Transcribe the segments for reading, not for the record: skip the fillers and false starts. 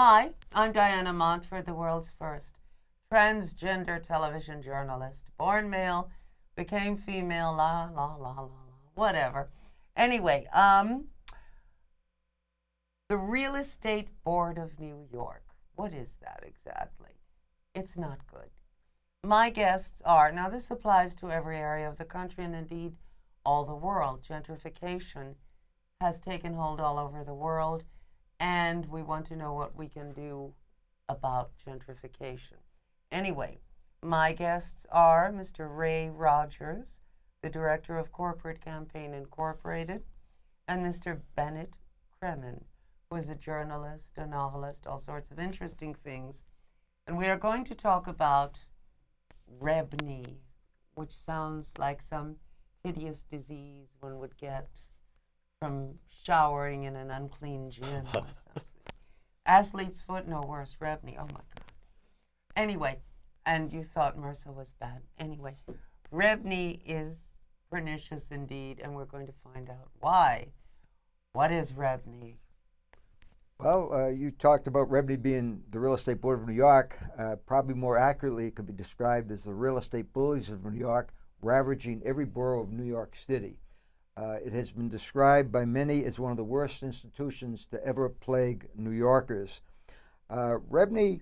Hi, I'm Diana Montford, the world's first transgender television journalist. Born male, became female, whatever. Anyway, the Real Estate Board of New York. What is that exactly? It's not good. My guests are, now this applies to every area of the country and indeed all the world. Gentrification has taken hold all over the world, and we want to know what we can do about gentrification. Anyway, my guests are Mr. Ray Rogers, the Director of Corporate Campaign Incorporated, and Mr. Bennett Kremen, who is a journalist, a novelist, all sorts of interesting things. And we are going to talk about Rebney, which sounds like some hideous disease one would get from showering in an unclean gym or something. Athlete's foot, no worse. Rebney, oh my God. Anyway, and you thought MRSA was bad. Anyway, Rebney is pernicious indeed, and we're going to find out why. What is Rebney? Well, you talked about Rebney being the Real Estate Board of New York. Probably more accurately, it could be described as the real estate bullies of New York, ravaging every borough of New York City. It has been described by many as one of the worst institutions to ever plague New Yorkers. Rebney,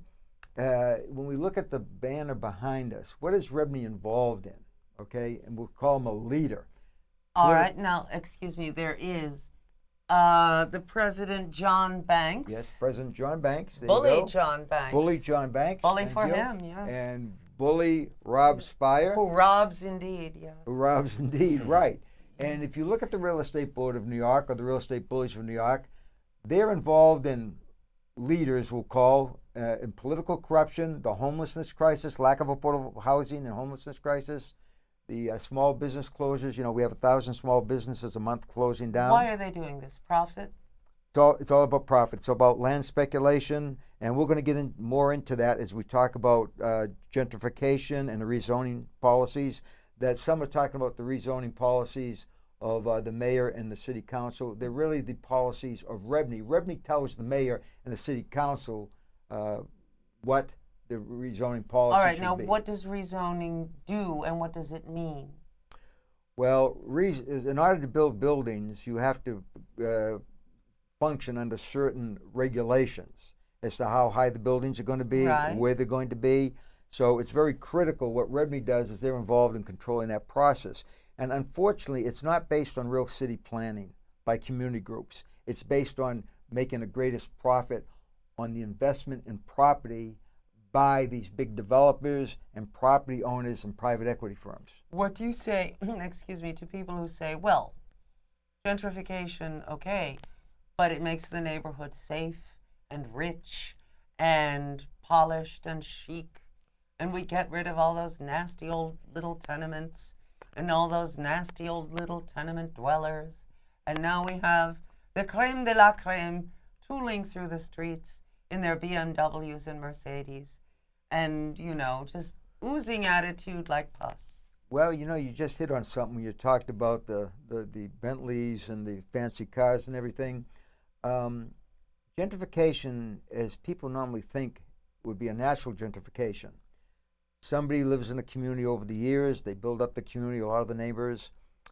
when we look at the banner behind us, what is Rebney involved in? Okay, and we'll call him a leader. All right, now, excuse me, there is the President John Banks. Yes, President John Banks. Bully John Banks. Bully John Banks. Bully for him, yes. And bully Rob Spire. Who robs indeed, yes. Who robs indeed, right. And if you look at the Real Estate Board of New York or the Real Estate Bullies of New York, they're involved in leaders, we'll call, in political corruption, the homelessness crisis, lack of affordable housing and homelessness crisis, the small business closures. You know, we have 1,000 small businesses a month closing down. Why are they doing this? Profit? It's all about profit. It's about land speculation, and we're going to get more into that as we talk about gentrification and the rezoning policies. That some are talking about the rezoning policies of the mayor and the city council. They're really the policies of Rebney. Rebney tells the mayor and the city council what the rezoning policy All right, should now be. what does rezoning do and what does it mean? Well, in order to build buildings, you have to function under certain regulations as to how high the buildings are going to be, right, where they're going to be. So it's very critical. What Rebney does is they're involved in controlling that process. And unfortunately, it's not based on real city planning by community groups. It's based on making the greatest profit on the investment in property by these big developers and property owners and private equity firms. What do you say, excuse me, to people who say, well, gentrification, okay, but it makes the neighborhood safe and rich and polished and chic, and we get rid of all those nasty old little tenements and all those nasty old little tenement dwellers, and now we have the creme de la creme tooling through the streets in their BMWs and Mercedes, and, you know, just oozing attitude like pus. Well, you know, you just hit on something when you talked about the Bentleys and the fancy cars and everything. Gentrification, as people normally think, would be a natural gentrification. Somebody lives in a community over the years, they build up the community, a lot of the neighbors,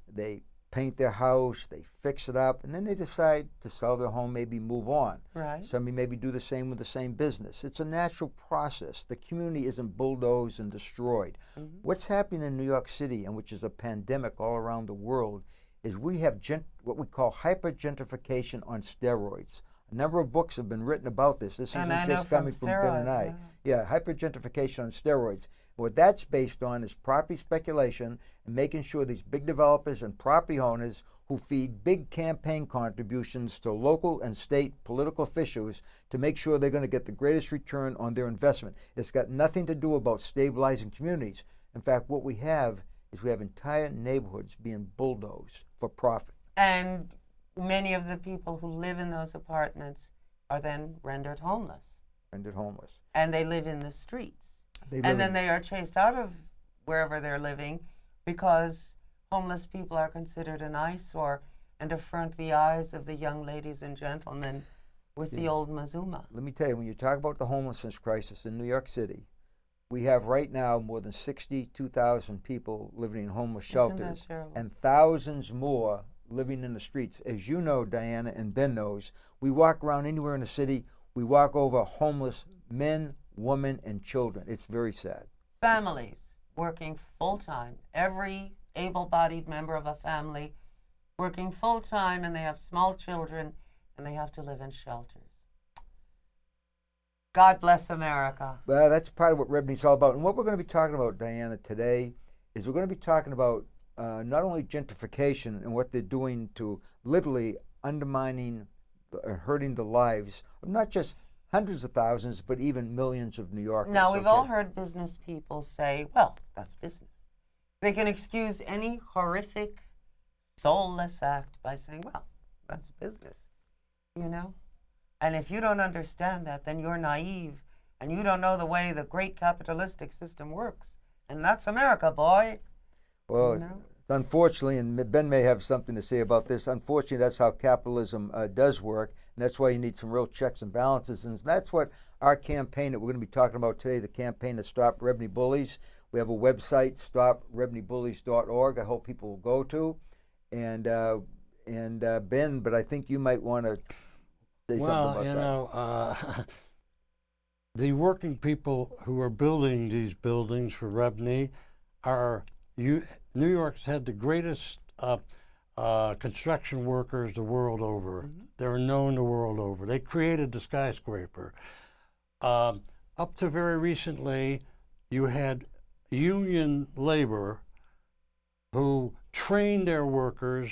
they paint their house, they fix it up, and then they decide to sell their home, maybe move on. Right. Somebody maybe do the same with the same business. It's a natural process. The community isn't bulldozed and destroyed. Mm-hmm. What's happening in New York City, and which is a pandemic all around the world, is we have what we call hyper-gentrification on steroids. A number of books have been written about this. This isn't just coming from Ben and I. Yeah, hyper-gentrification on steroids. What that's based on is property speculation and making sure these big developers and property owners who feed big campaign contributions to local and state political officials to make sure they're going to get the greatest return on their investment. It's got nothing to do about stabilizing communities. In fact, what we have is we have entire neighborhoods being bulldozed for profit. And many of the people who live in those apartments are then rendered homeless. And they live in the streets. And then they are chased out of wherever they're living because homeless people are considered an eyesore and affront the eyes of the young ladies and gentlemen with the old Mazuma. Let me tell you, when you talk about the homelessness crisis in New York City, we have right now more than 62,000 people living in homeless shelters and thousands more living in the streets. As you know, Diana, and Ben knows, we walk around anywhere in the city, we walk over homeless men, women, and children. It's very sad. Families working full-time, every able-bodied member of a family working full-time, and they have small children, and they have to live in shelters. God bless America. Well, that's part of what Rebney's all about. And what we're going to be talking about, Diana, today is we're going to be talking about not only gentrification and what they're doing to literally undermining, hurting the lives of not just hundreds of thousands, but even millions of New Yorkers. Now, we've all heard business people say, well, that's business. They can excuse any horrific, soulless act by saying, well, that's business, you know? And if you don't understand that, then you're naive, and you don't know the way the great capitalistic system works. And that's America, boy. Well, you know? Unfortunately, and Ben may have something to say about this, unfortunately, that's how capitalism does work, and that's why you need some real checks and balances. And that's what our campaign that we're going to be talking about today, the campaign to stop Rebney bullies. We have a website, stoprebneybullies.org. I hope people will go to. And Ben, but I think you might want to say something about that. Well, you know, the working people who are building these buildings for Rebney are New York's had the greatest construction workers the world over. Mm-hmm. They're known the world over. They created the skyscraper. Up to very recently, you had union labor who trained their workers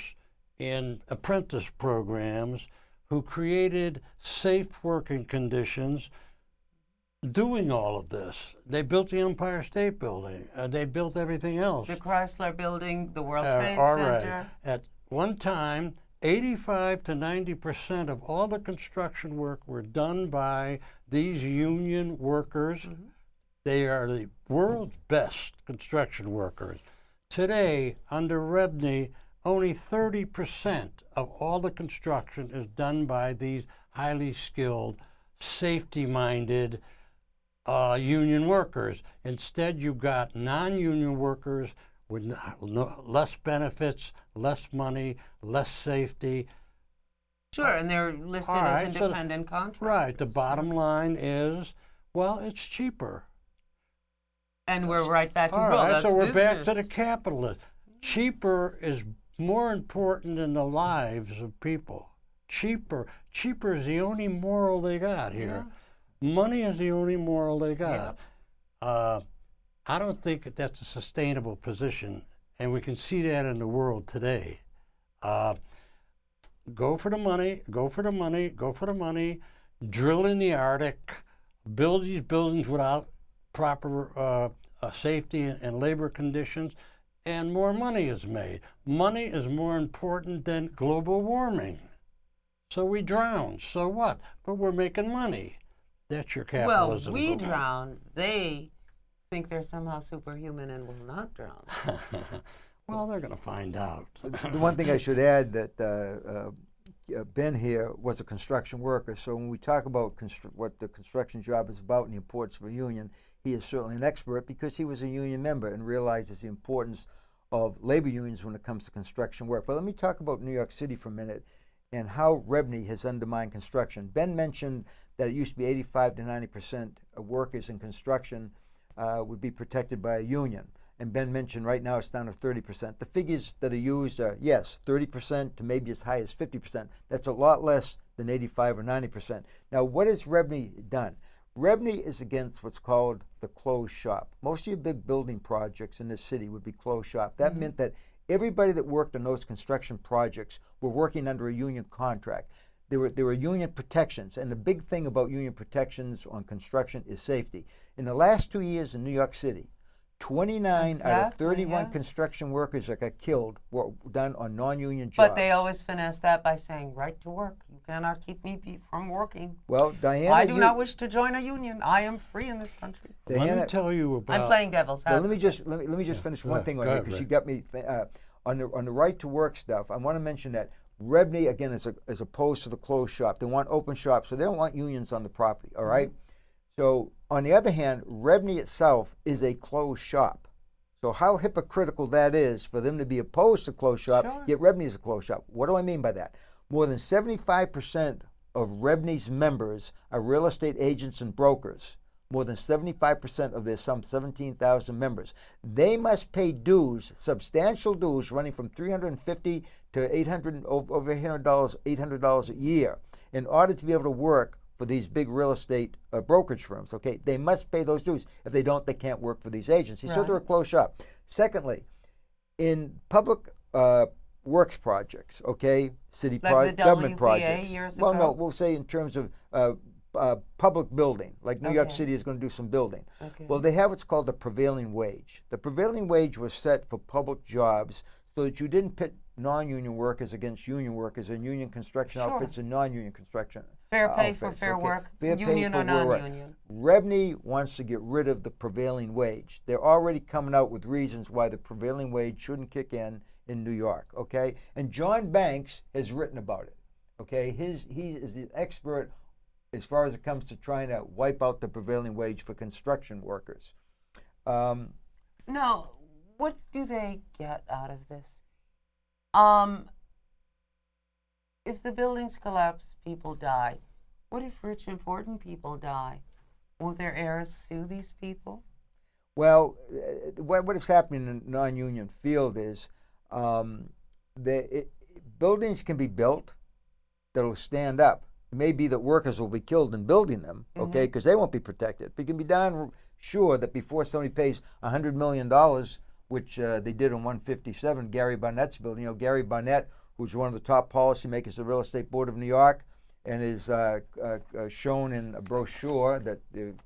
in apprentice programs, who created safe working conditions, doing all of this. They built the Empire State Building. They built everything else. The Chrysler Building, the World Trade Center. Right. At one time, 85 to 90% of all the construction work were done by these union workers. Mm-hmm. They are the world's best construction workers. Today, under Rebney, only 30% of all the construction is done by these highly skilled, safety-minded union workers. Instead, you've got non-union workers with less benefits, less money, less safety. Sure, and they're listed as independent contractors. Right. The bottom line is, well, it's cheaper. And we're right back to so we're back to the capitalist. Cheaper is more important than the lives of people. Cheaper is the only moral they got here. Yeah. Money is the only moral they got. Yeah. I don't think that's a sustainable position, and we can see that in the world today. Go for the money, go for the money, go for the money, drill in the Arctic, build these buildings without proper safety and labor conditions, and more money is made. Money is more important than global warming. So we drown, so what? But we're making money. That's your capitalism. Well, we drown. They think they're somehow superhuman and will not drown. Well, they're going to find out. The one thing I should add that Ben here was a construction worker, so when we talk about what the construction job is about and the importance of a union, he is certainly an expert because he was a union member and realizes the importance of labor unions when it comes to construction work. But let me talk about New York City for a minute and how Rebney has undermined construction. Ben mentioned that it used to be 85 to 90% of workers in construction would be protected by a union. And Ben mentioned right now it's down to 30%. The figures that are used are, yes, 30% to maybe as high as 50%. That's a lot less than 85 or 90%. Now, what has Rebney done? Rebney is against what's called the closed shop. Most of your big building projects in this city would be closed shop. That meant that everybody that worked on those construction projects were working under a union contract. There were union protections, and the big thing about union protections on construction is safety. In the last 2 years in New York City, 29 out of 31 construction workers that got killed were done on non-union jobs. But they always finesse that by saying, right to work. You cannot keep me from working. Well, Diana, I do not wish to join a union. I am free in this country. Diana, let me tell you about... I'm playing devil's advocate. Let me just finish one thing on here, because you got me... on the right to work stuff, I want to mention that Rebney, again, is opposed to the closed shop. They want open shop, so they don't want unions on the property, all right? So, on the other hand, Rebney itself is a closed shop. So how hypocritical that is for them to be opposed to closed shop, yet Rebney is a closed shop. What do I mean by that? More than 75% of Rebney's members are real estate agents and brokers. More than 75% of their some 17,000 members. They must pay dues, substantial dues, running from $350 to $800, over $800 a year, in order to be able to work for these big real estate brokerage firms. Okay, they must pay those dues. If they don't, they can't work for these agencies. So they're a closed shop. Secondly, in public works projects, okay, city government projects. Years well, ago? no, we'll say in terms of public building, like New York City is going to do some building. Well, they have what's called the prevailing wage. The prevailing wage was set for public jobs so that you didn't pit non-union workers against union workers and union construction outfits and non-union construction Fair pay outfits, for fair work, fair union pay or non-union. Rebney wants to get rid of the prevailing wage. They're already coming out with reasons why the prevailing wage shouldn't kick in New York, okay? And John Banks has written about it, okay? He is the expert as far as it comes to trying to wipe out the prevailing wage for construction workers. Now, what do they get out of this? If the buildings collapse, people die. What if rich, important people die? Won't their heirs sue these people? Well, what is happening in the non-union field is buildings can be built that'll stand up. It may be that workers will be killed in building them, okay, because they won't be protected. But you can be darn sure that before somebody pays $100 million, which they did in 157, Gary Barnett's building. You know, Gary Barnett, who's one of the top policymakers of the Real Estate Board of New York, and is shown in a brochure that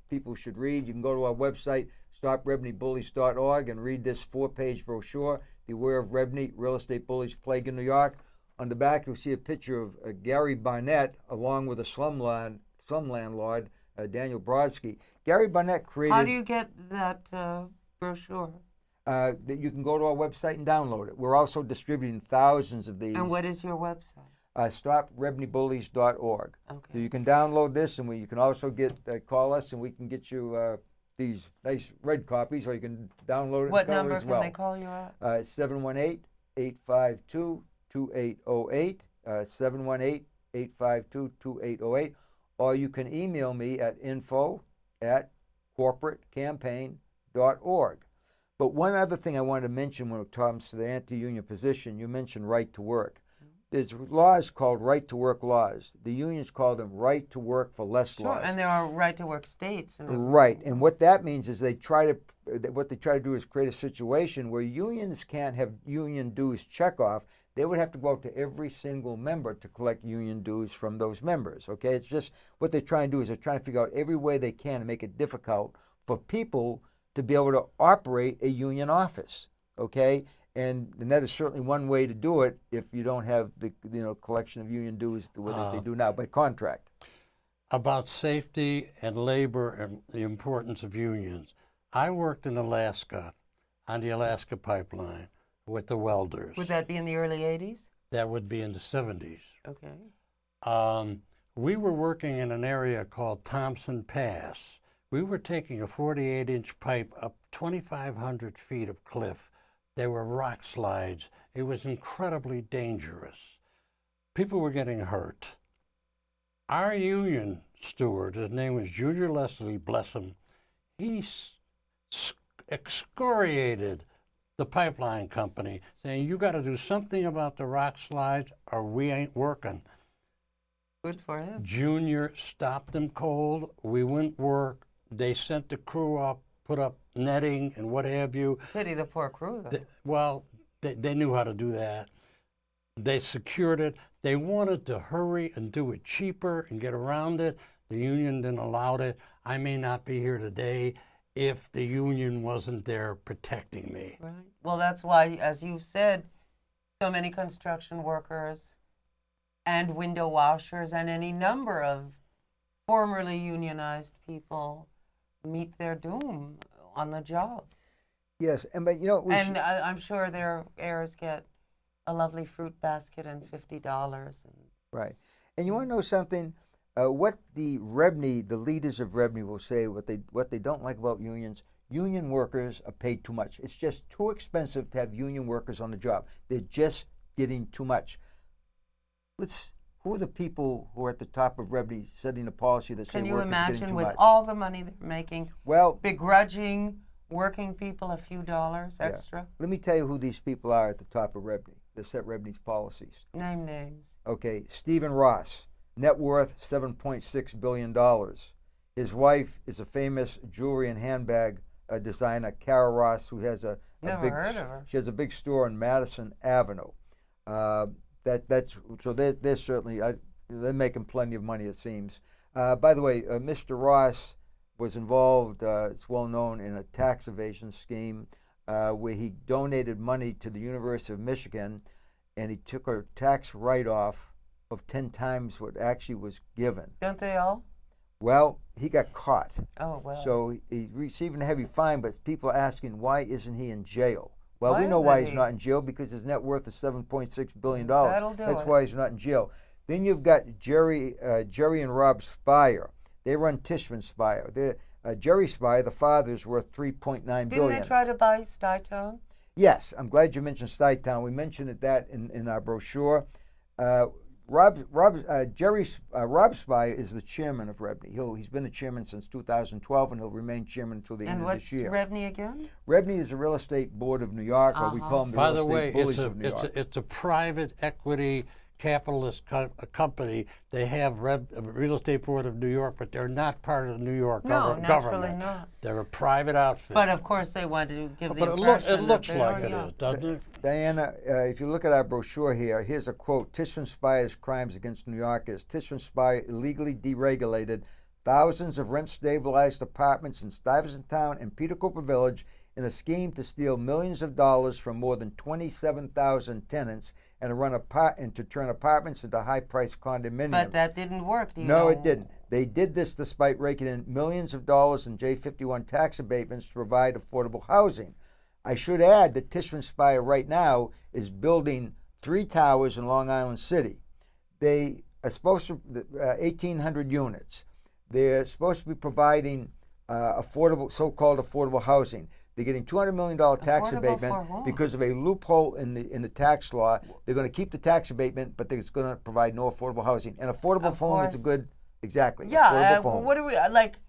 people should read. You can go to our website, stoprebneybullies.org, and read this 4-page brochure, Beware of Rebney, Real Estate Bullies Plague in New York. On the back, you'll see a picture of Gary Barnett, along with a slum landlord, Daniel Brodsky. Gary Barnett created... How do you get that brochure? That you can go to our website and download it. We're also distributing thousands of these. And what is your website? StopRebneybullies.org. Okay. So you can download this, and you can also call us, and we can get you these nice red copies, or you can download it. What in color number as well. can they call you at? 718-852-2808. 718-852-2808. Or you can email me at info@corporatecampaign.org. But one other thing I wanted to mention when it comes to the anti-union position, you mentioned right to work. There's laws called right to work laws. The unions call them right to work for less laws. And there are right to work states. Right, and what that means is what they try to do is create a situation where unions can't have union dues check off. They would have to go out to every single member to collect union dues from those members. Okay, it's just what they're trying to do is they're trying to figure out every way they can to make it difficult for people to be able to operate a union office, okay? And that is certainly one way to do it if you don't have the collection of union dues the way that they do now by contract. About safety and labor and the importance of unions. I worked in Alaska on the Alaska pipeline with the welders. Would that be in the early 80s? That would be in the 70s. Okay. We were working in an area called Thompson Pass. We were taking a 48-inch pipe up 2,500 feet of cliff. There were rock slides. It was incredibly dangerous. People were getting hurt. Our union steward, his name was Junior Leslie, bless him, he excoriated the pipeline company, saying, you got to do something about the rock slides or we ain't working. Good for him. Junior stopped them cold. We wouldn't work. They sent the crew up, put up netting and what have you. Pity the poor crew, though. They knew how to do that. They secured it. They wanted to hurry and do it cheaper and get around it. The union didn't allow it. I may not be here today if the union wasn't there protecting me. Right. Well, that's why, as you've said, so many construction workers and window washers and any number of formerly unionized people meet their doom on the job. Yes, and I'm sure their heirs get a lovely fruit basket and $50. And Right. And you want to know something? What the leaders of Rebney will say, what they don't like about unions, union workers are paid too much. It's just too expensive to have union workers on the job. They're just getting too much. Who are the people who are at the top of Rebney setting the policy that say can you workers are getting imagine too with much? all the money they're making, Well, begrudging working people a few dollars yeah. extra? Let me tell you who these people are at the top of Rebney that set Rebney's policies. Name names. Okay, Stephen Ross, net worth $7.6 billion. His wife is a famous jewelry and handbag designer, Cara Ross, who has Never heard of her. She has a big store on Madison Avenue. They're certainly they're making plenty of money, it seems. By the way, Mr. Ross was involved, it's well known, in a tax evasion scheme where he donated money to the University of Michigan, and he took a tax write-off of 10 times what actually was given. Don't they all? Well, he got caught. Oh, well. So he's receiving a heavy fine, but people are asking, why isn't he in jail? Well, Why we know isn't why he's he? not in jail, because his net worth is $7.6 billion. That'll do That's it. why he's not in jail. Then you've got Jerry and Rob Spire. They run Tishman Spire. Jerry Spire, the father, is worth $3.9 billion. Didn't they try to buy Stytone? Yes, I'm glad you mentioned Stuytown. We mentioned that in our brochure. Rob Spire is the chairman of Rebney. He's been the chairman since 2012, and he'll remain chairman until the end of this year. And what's Rebney again? Rebney is the Real Estate Board of New York, or we call them the By Real the way, Estate Bullies of New York. it's a private equity capitalist company. They have Real Estate Board of New York, but they're not part of the New York government. naturally not. They're a private outfit. But of course they want to give the But impression it looks that they like are it young. is, doesn't it? Diana, if you look at our brochure here, here's a quote. Tishman Spire's crimes against New Yorkers. Tishman Spire illegally deregulated thousands of rent-stabilized apartments in Stuyvesant Town and Peter Cooper Village in a scheme to steal millions of dollars from more than 27,000 tenants and to turn apartments into high-priced condominiums. But that didn't work, do you No, know? it didn't. They did this despite raking in millions of dollars in J51 tax abatements to provide affordable housing. I should add that Tishman Spire right now is building 3 towers in Long Island City. They are supposed to 1,800 units. They're supposed to be providing so-called affordable housing. They're getting $200 million tax Affordable abatement for whom? because of a loophole in the tax law. They're going to keep the tax abatement, but they're going to provide no affordable housing. And affordable Of home is a course. good, exactly. Yeah, affordable home. what do we, like,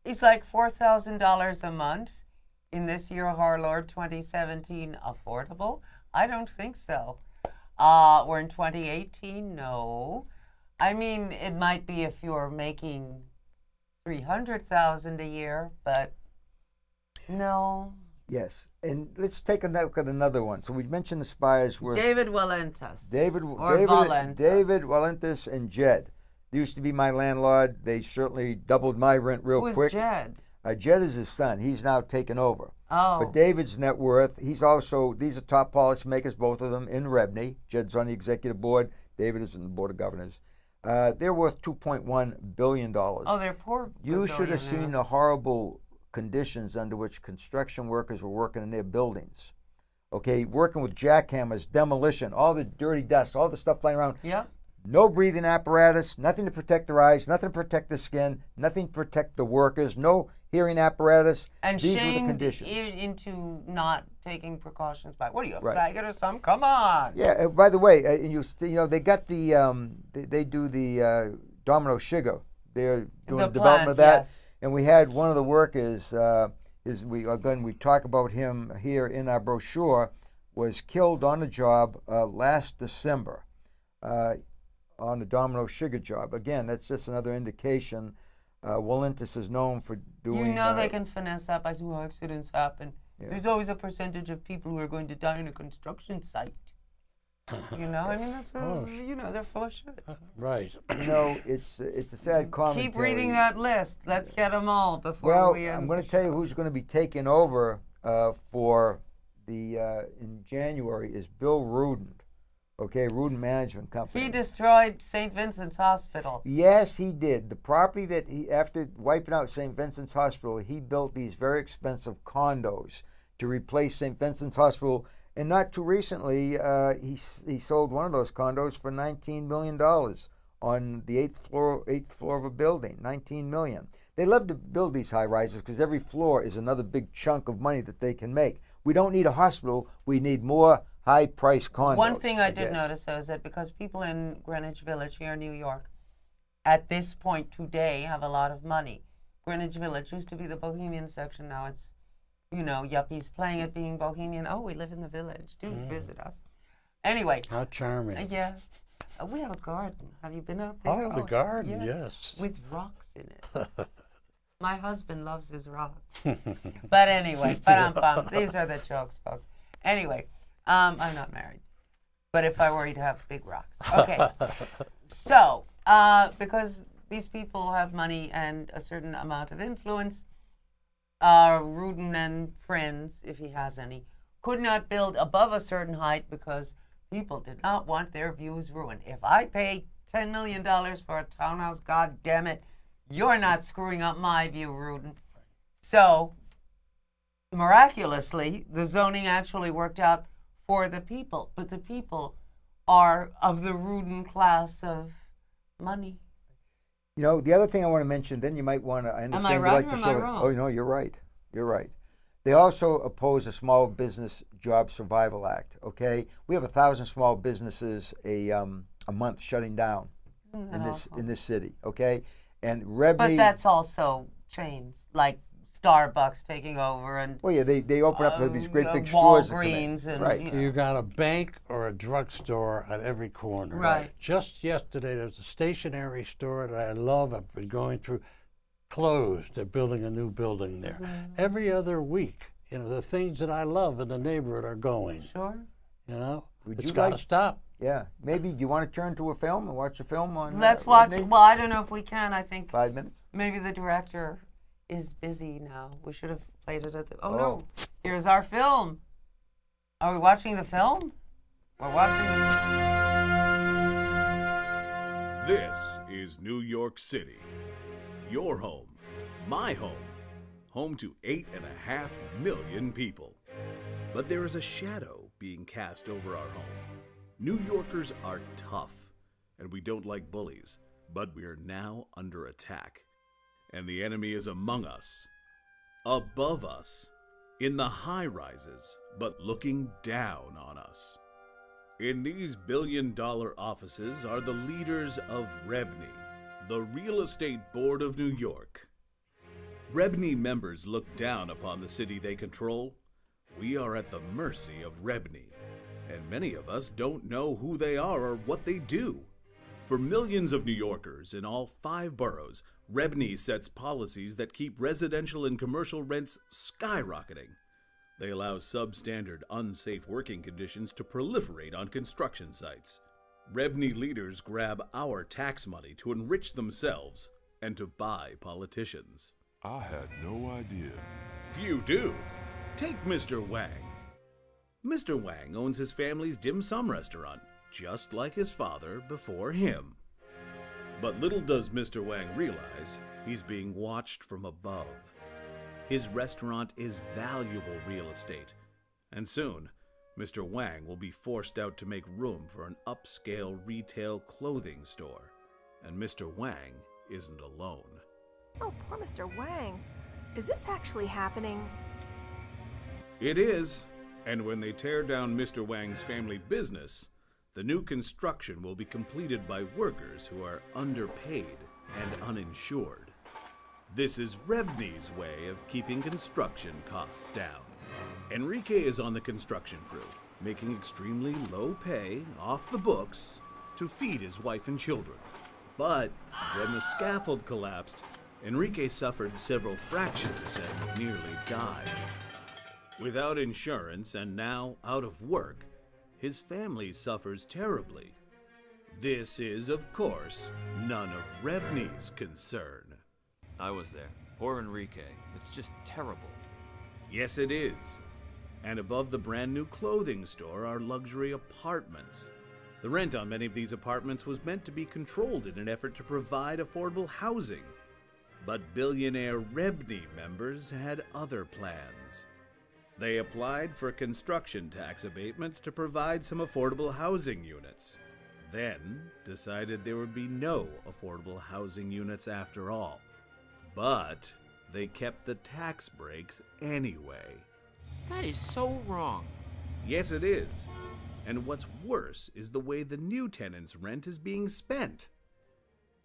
it's like $4,000 a month in this year of our Lord 2017 affordable? I don't think so. We're in 2018, no. I mean, it might be if you're making $300,000 a year, but no. Yes, and let's take a look at another one. So we mentioned the Spires worth David Walentis. David Valentis. Walentis and Jed. They used to be my landlord. They certainly doubled my rent real Who's quick. Jed? Jed is his son. He's now taken over. Oh. But David's net worth, these are top policymakers, both of them, in Rebney. Jed's on the executive board. David is on the board of governors. They're worth $2.1 billion. Oh, they're poor. You should have seen billionaires. the horrible conditions under which construction workers were working in their buildings. Okay, working with jackhammers, demolition, all the dirty dust, all the stuff flying around. Yep. No breathing apparatus, nothing to protect their eyes, nothing to protect the skin, nothing to protect the workers, no hearing apparatus. And These were the shamed conditions. into not taking precautions by, what are you, a Right. faggot or something? Come on. Yeah. By the way, they got the they do the Domino Sugar. They're doing The the development of plant, that. yes. And we had one of the workers. We talk about him here in our brochure. Was killed on the job last December. On the Domino Sugar job. Again, that's just another indication. Walentis is known for doing. You know they can finesse that by saying, well, accidents happen. Yeah. There's always a percentage of people who are going to die in a construction site. You know, I mean, that's, they're full of shit. Right. It's a sad commentary. Keep reading that list. Let's get them all before Well, we I'm going to tell you who's going to be taking over for the in January is Bill Rudin. Okay, Rudin Management Company. He destroyed St. Vincent's Hospital. Yes, he did. The property that after wiping out St. Vincent's Hospital, he built these very expensive condos to replace St. Vincent's Hospital. And not too recently, he sold one of those condos for $19 million on the eighth floor of a building. $19 million. They love to build these high rises because every floor is another big chunk of money that they can make. We don't need a hospital. We need more high-priced condos. One thing I did notice, though, is that because people in Greenwich Village here in New York, at this point today, have a lot of money. Greenwich Village used to be the bohemian section. Now it's, yuppies playing at being bohemian. Oh, we live in the village. Do visit us. Anyway. How charming. Yes. We have a garden. Have you been out there? Oh, the garden, yes. With rocks in it. My husband loves his rocks. But anyway, these are the jokes, folks. Anyway, I'm not married. But if I were, he'd have big rocks. Okay. So, because these people have money and a certain amount of influence, Rudin and friends, if he has any, could not build above a certain height because people did not want their views ruined. If I pay $10 million for a townhouse, God damn it, you're not screwing up my view, Rudin. So, miraculously, the zoning actually worked out for the people. But the people are of the Rudin class of money. The other thing I want to mention, then you might want to, I understand. Am I right or am I wrong? Oh, no, you're right. You're right. They also oppose a Small Business Job Survival Act, okay? We have 1,000 small businesses a month shutting down in this city, okay? And Rebney... But that's also chains, like Starbucks taking over and... Well, yeah, they open up these great big stores. Walgreens and... Right. You got a bank or a drugstore at every corner. Right. Just yesterday, there's a stationery store that I love. I've been going through. Closed. They're building a new building there. Every other week, the things that I love in the neighborhood are going. Sure. It's got to stop. Yeah. Maybe you want to turn to a film and watch a film on... Let's watch... Well, I don't know if we can. I think... 5 minutes? Maybe the director is busy now. We should have played it at the... Oh, no. Here's our film. Are we watching the film? We're watching the... This is New York City. Your home. My home. Home to 8.5 million people. But there is a shadow being cast over our home. New Yorkers are tough, and we don't like bullies, but we are now under attack. And the enemy is among us, above us, in the high-rises, but looking down on us. In these billion-dollar offices are the leaders of Rebney, the Real Estate Board of New York. Rebney members look down upon the city they control. We are at the mercy of Rebney, and many of us don't know who they are or what they do. For millions of New Yorkers in all 5 boroughs, Rebney sets policies that keep residential and commercial rents skyrocketing. They allow substandard, unsafe working conditions to proliferate on construction sites. Rebney leaders grab our tax money to enrich themselves and to buy politicians. I had no idea. Few do. Take Mr. Wang. Mr. Wang owns his family's dim sum restaurant, just like his father before him. But little does Mr. Wang realize he's being watched from above. His restaurant is valuable real estate, and soon Mr. Wang will be forced out to make room for an upscale retail clothing store. And Mr. Wang isn't alone. Oh, poor Mr. Wang. Is this actually happening? It is, and when they tear down Mr. Wang's family business, the new construction will be completed by workers who are underpaid and uninsured. This is Rebney's way of keeping construction costs down. Enrique is on the construction crew, making extremely low pay off the books to feed his wife and children. But when the scaffold collapsed, Enrique suffered several fractures and nearly died. Without insurance and now out of work, his family suffers terribly. This is, of course, none of Rebney's concern. I was there. Poor Enrique. It's just terrible. Yes, it is. And above the brand new clothing store are luxury apartments. The rent on many of these apartments was meant to be controlled in an effort to provide affordable housing. But billionaire Rebney members had other plans. They applied for construction tax abatements to provide some affordable housing units. Then decided there would be no affordable housing units after all. But they kept the tax breaks anyway. That is so wrong. Yes, it is. And what's worse is the way the new tenants' rent is being spent.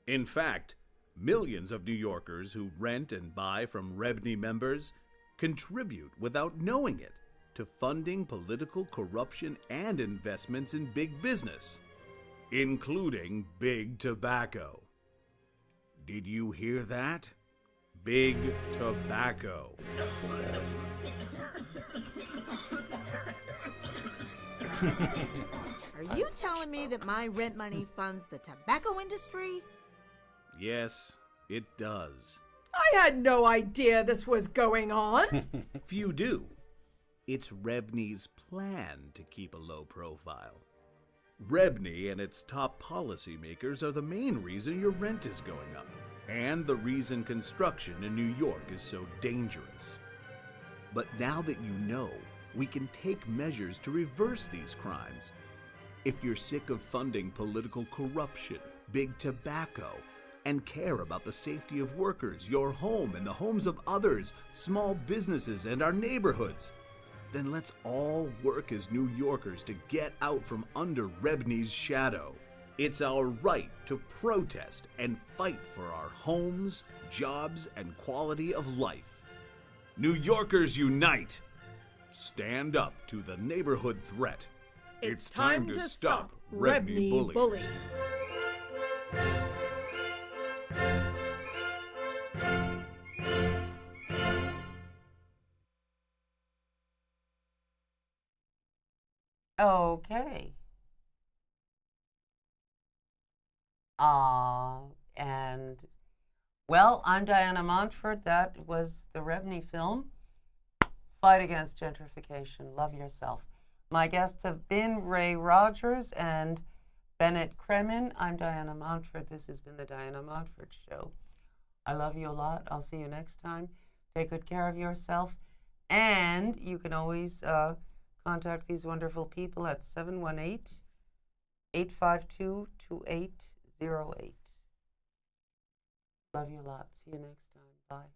In fact, millions of New Yorkers who rent and buy from REBNY members contribute without knowing it to funding political corruption and investments in big business, including big tobacco. Did you hear that? Big tobacco. Are you telling me that my rent money funds the tobacco industry? Yes, it does. I had no idea this was going on. Few do. It's REBNY's plan to keep a low profile. REBNY and its top policymakers are the main reason your rent is going up, and the reason construction in New York is so dangerous. But now that you know, we can take measures to reverse these crimes. If you're sick of funding political corruption, big tobacco, and care about the safety of workers, your home, and the homes of others, small businesses, and our neighborhoods, then let's all work as New Yorkers to get out from under REBNY's shadow. It's our right to protest and fight for our homes, jobs, and quality of life. New Yorkers unite! Stand up to the neighborhood threat. It's time to stop REBNY bullies. Okay. And well, I'm Diana Montford. That was the REBNY film, Fight Against Gentrification. Love yourself. My guests have been Ray Rogers and Bennett Kremen. I'm Diana Montford. This has been the Diana Montford Show. I love you a lot. I'll see you next time. Take good care of yourself. And you can always contact these wonderful people at 718-852-2808. Love you a lot. See you next time. Bye.